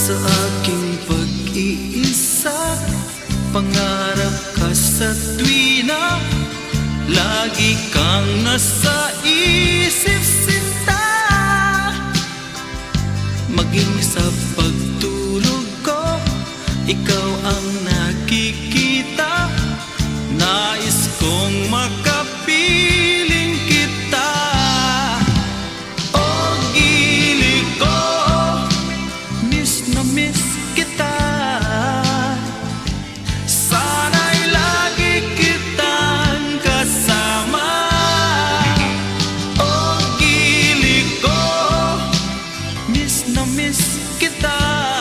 Sa aking pag-iisa, pangarap ka sa tuwina, lagi kang nasa isip sinta. Maging sa pagtulog ko, ikaw ang nakikita. Nais kong makapiling kita. O gili ko, miss na miss kita. Sana'y lagi kitang kasama. O gili ko, miss na miss kita.